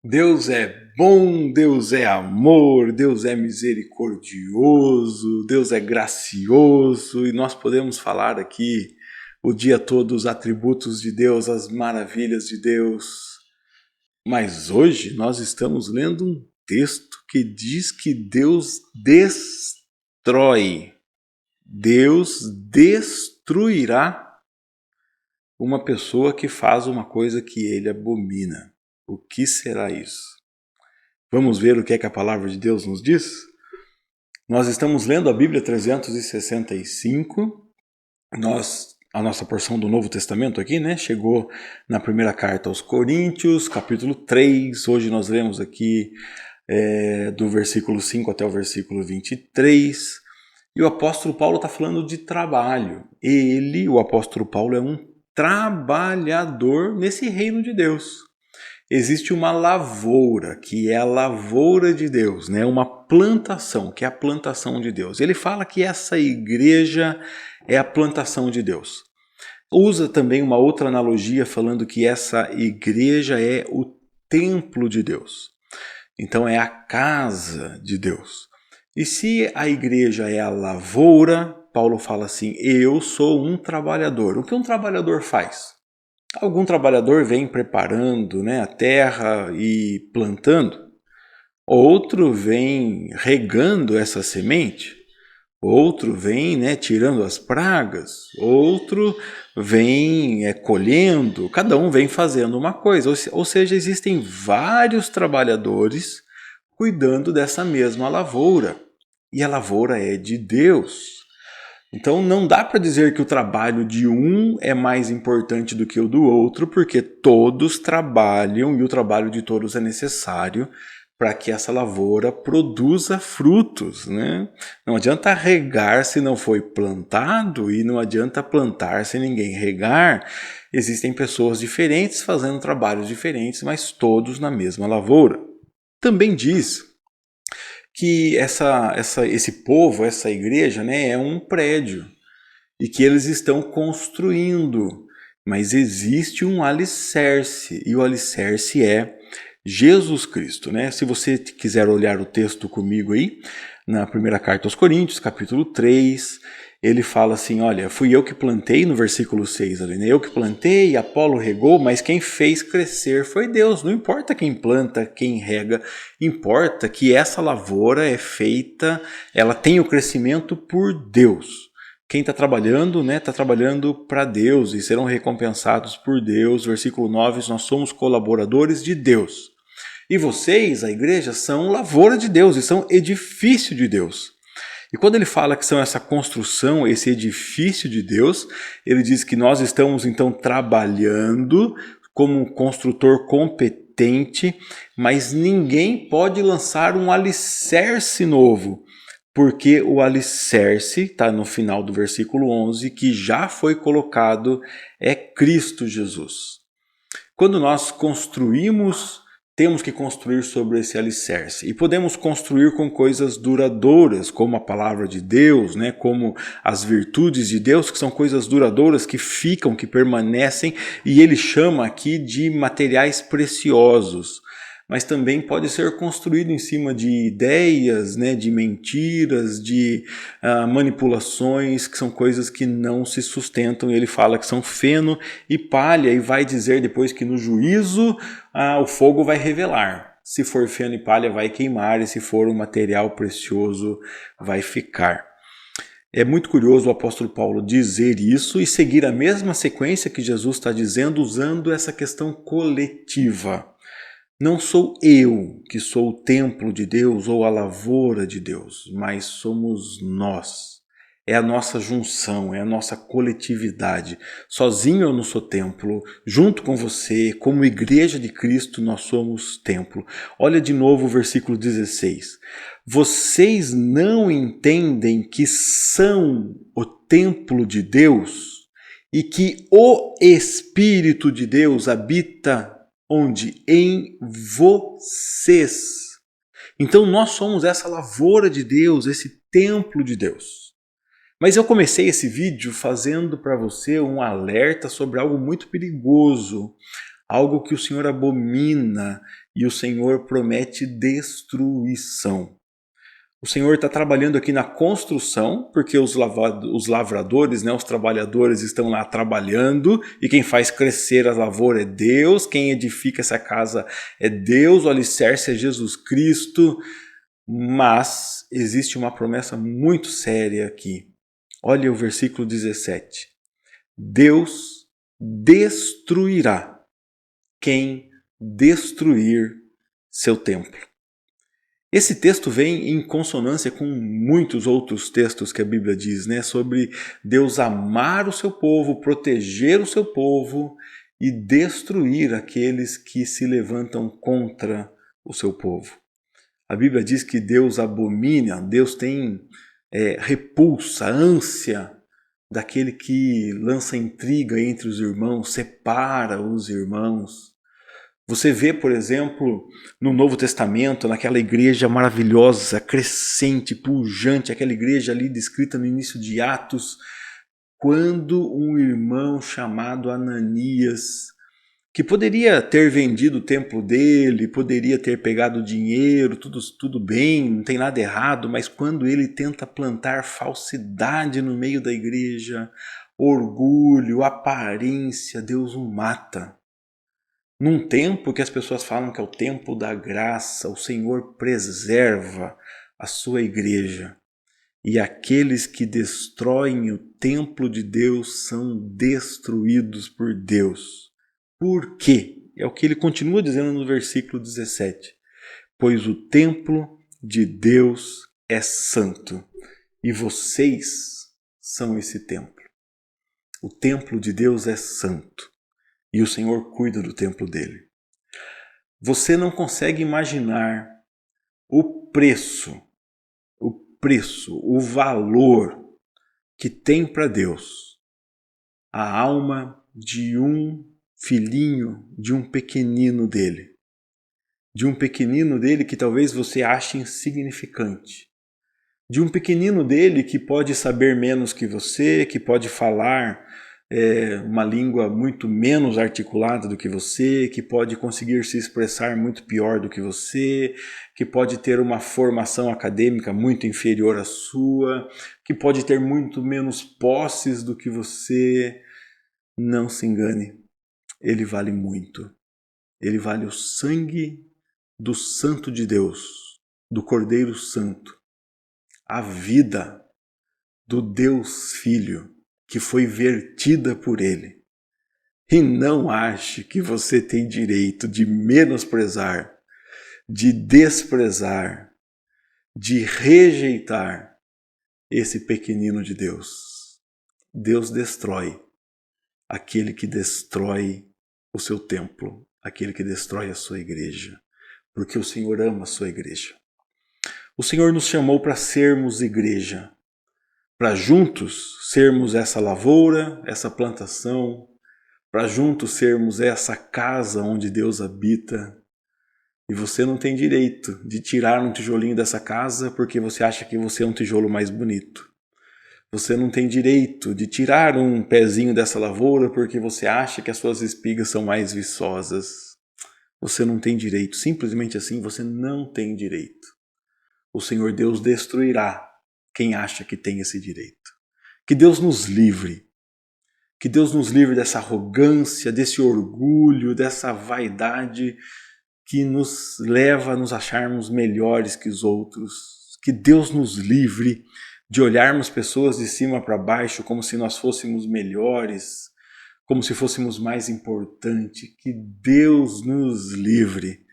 Deus é bom, Deus é amor, Deus é misericordioso, Deus é gracioso e nós podemos falar aqui o dia todo os atributos de Deus, as maravilhas de Deus. Mas hoje nós estamos lendo um texto que diz que Deus destrói. Deus destruirá uma pessoa que faz uma coisa que ele abomina. O que será isso? Vamos ver o que é que a palavra de Deus nos diz? Nós estamos lendo a Bíblia 365. A nossa porção do Novo Testamento aqui, né? Chegou na primeira carta aos Coríntios, capítulo 3. Hoje nós lemos aqui do versículo 5 até o versículo 23. E o apóstolo Paulo está falando de trabalho. Ele, o apóstolo Paulo, é um trabalhador nesse reino de Deus. Existe uma lavoura, que é a lavoura de Deus, né? Uma plantação, que é a plantação de Deus. Ele fala que essa igreja é a plantação de Deus. Usa também uma outra analogia falando que essa igreja é o templo de Deus. Então é a casa de Deus. E se a igreja é a lavoura, Paulo fala assim, eu sou um trabalhador. O que um trabalhador faz? Algum trabalhador vem preparando, né, a terra e plantando, outro vem regando essa semente, outro vem, né, tirando as pragas, outro vem colhendo, cada um vem fazendo uma coisa, ou seja, existem vários trabalhadores cuidando dessa mesma lavoura, e a lavoura é de Deus. Então não dá para dizer que o trabalho de um é mais importante do que o do outro, porque todos trabalham e o trabalho de todos é necessário para que essa lavoura produza frutos, né? Não adianta regar se não foi plantado e não adianta plantar se ninguém regar. Existem pessoas diferentes fazendo trabalhos diferentes, mas todos na mesma lavoura. Também diz que esse povo, essa igreja, né, é um prédio e que eles estão construindo, mas existe um alicerce e o alicerce é Jesus Cristo, né? Se você quiser olhar o texto comigo aí, na primeira carta aos Coríntios, capítulo 3, ele fala assim, olha, fui eu que plantei, no versículo 6 ali, né? Eu que plantei, Apolo regou, mas quem fez crescer foi Deus. Não importa quem planta, quem rega, importa que essa lavoura é feita, ela tem o crescimento por Deus. Quem está trabalhando, né, está trabalhando para Deus e serão recompensados por Deus. Versículo 9, nós somos colaboradores de Deus. E vocês, a igreja, são lavoura de Deus e são edifício de Deus. E quando ele fala que são essa construção, esse edifício de Deus, ele diz que nós estamos então trabalhando como um construtor competente, mas ninguém pode lançar um alicerce novo, porque o alicerce, está no final do versículo 11, que já foi colocado, é Cristo Jesus. Quando nós construímos, temos que construir sobre esse alicerce. E podemos construir com coisas duradouras, como a palavra de Deus, né? Como as virtudes de Deus, que são coisas duradouras, que ficam, que permanecem, e ele chama aqui de materiais preciosos. Mas também pode ser construído em cima de ideias, né, de mentiras, de manipulações, que são coisas que não se sustentam. E ele fala que são feno e palha, e vai dizer depois que no juízo o fogo vai revelar. Se for feno e palha, vai queimar, e se for um material precioso, vai ficar. É muito curioso o apóstolo Paulo dizer isso e seguir a mesma sequência que Jesus está dizendo, usando essa questão coletiva. Não sou eu que sou o templo de Deus ou a lavoura de Deus, mas somos nós. É a nossa junção, é a nossa coletividade. Sozinho eu não sou templo, junto com você, como igreja de Cristo, nós somos templo. Olha de novo o versículo 16. Vocês não entendem que são o templo de Deus e que o Espírito de Deus habita onde? Em vocês. Então nós somos essa lavoura de Deus, esse templo de Deus. Mas eu comecei esse vídeo fazendo para você um alerta sobre algo muito perigoso. algo que o Senhor abomina e o Senhor promete destruição. O Senhor está trabalhando aqui na construção, porque os lavradores, né, os trabalhadores estão lá trabalhando, e quem faz crescer a lavoura é Deus, quem edifica essa casa é Deus, o alicerce é Jesus Cristo, mas existe uma promessa muito séria aqui. Olha o versículo 17. Deus destruirá quem destruir seu templo. Esse texto vem em consonância com muitos outros textos que a Bíblia diz, né, sobre Deus amar o seu povo, proteger o seu povo e destruir aqueles que se levantam contra o seu povo. A Bíblia diz que Deus abomina, Deus tem repulsa, ânsia daquele que lança intriga entre os irmãos, separa os irmãos. Você vê, por exemplo, no Novo Testamento, naquela igreja maravilhosa, crescente, pujante, aquela igreja ali descrita no início de Atos, quando um irmão chamado Ananias, que poderia ter vendido o templo dele, poderia ter pegado dinheiro, tudo bem, não tem nada errado, mas quando ele tenta plantar falsidade no meio da igreja, orgulho, aparência, Deus o mata. Num tempo que as pessoas falam que é o tempo da graça, o Senhor preserva a sua igreja. E aqueles que destroem o templo de Deus são destruídos por Deus. Por quê? É o que ele continua dizendo no versículo 17. Pois o templo de Deus é santo, e vocês são esse templo. O templo de Deus é santo, e o Senhor cuida do templo dele. Você não consegue imaginar o preço, o valor que tem para Deus a alma de um filhinho, de um pequenino dele. De um pequenino dele que talvez você ache insignificante. De um pequenino dele que pode saber menos que você, que pode falar uma língua muito menos articulada do que você, que pode conseguir se expressar muito pior do que você, que pode ter uma formação acadêmica muito inferior à sua, que pode ter muito menos posses do que você. Não se engane, ele vale muito. Ele vale o sangue do Santo de Deus, do Cordeiro Santo, a vida do Deus Filho, que foi vertida por ele. E não ache que você tem direito de menosprezar, de desprezar, de rejeitar esse pequenino de Deus. Deus destrói aquele que destrói o seu templo, aquele que destrói a sua igreja, porque o Senhor ama a sua igreja. O Senhor nos chamou para sermos igreja, para juntos sermos essa lavoura, essa plantação, para juntos sermos essa casa onde Deus habita. E você não tem direito de tirar um tijolinho dessa casa porque você acha que você é um tijolo mais bonito. Você não tem direito de tirar um pezinho dessa lavoura porque você acha que as suas espigas são mais viçosas. Você não tem direito, simplesmente assim você não tem direito. O Senhor Deus destruirá quem acha que tem esse direito. Que Deus nos livre. Que Deus nos livre dessa arrogância, desse orgulho, dessa vaidade que nos leva a nos acharmos melhores que os outros. Que Deus nos livre de olharmos pessoas de cima para baixo como se nós fôssemos melhores, como se fôssemos mais importantes. Que Deus nos livre.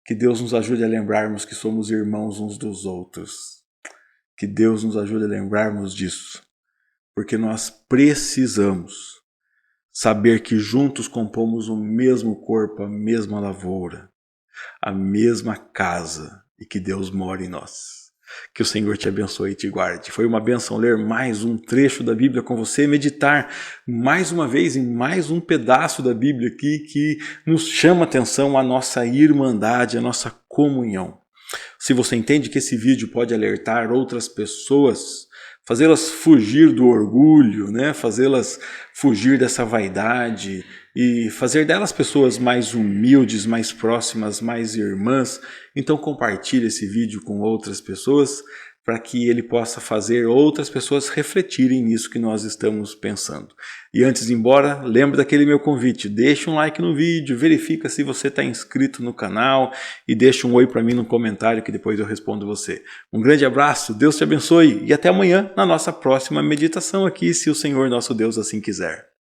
Que Deus nos ajude a lembrarmos que somos irmãos uns dos outros. Que Deus nos ajude a lembrarmos disso. Porque nós precisamos saber que juntos compomos o mesmo corpo, a mesma lavoura, a mesma casa e que Deus mora em nós. Que o Senhor te abençoe e te guarde. Foi uma bênção ler mais um trecho da Bíblia com você, meditar mais uma vez em mais um pedaço da Bíblia aqui que nos chama a atenção a nossa irmandade, a nossa comunhão. Se você entende que esse vídeo pode alertar outras pessoas, fazê-las fugir do orgulho, né? Fazê-las fugir dessa vaidade e fazer delas pessoas mais humildes, mais próximas, mais irmãs. Então compartilhe esse vídeo com outras pessoas para que ele possa fazer outras pessoas refletirem nisso que nós estamos pensando. E antes de ir embora, lembre daquele meu convite, deixa um like no vídeo, verifica se você está inscrito no canal e deixa um oi para mim no comentário que depois eu respondo você. Um grande abraço, Deus te abençoe e até amanhã na nossa próxima meditação aqui, se o Senhor nosso Deus assim quiser.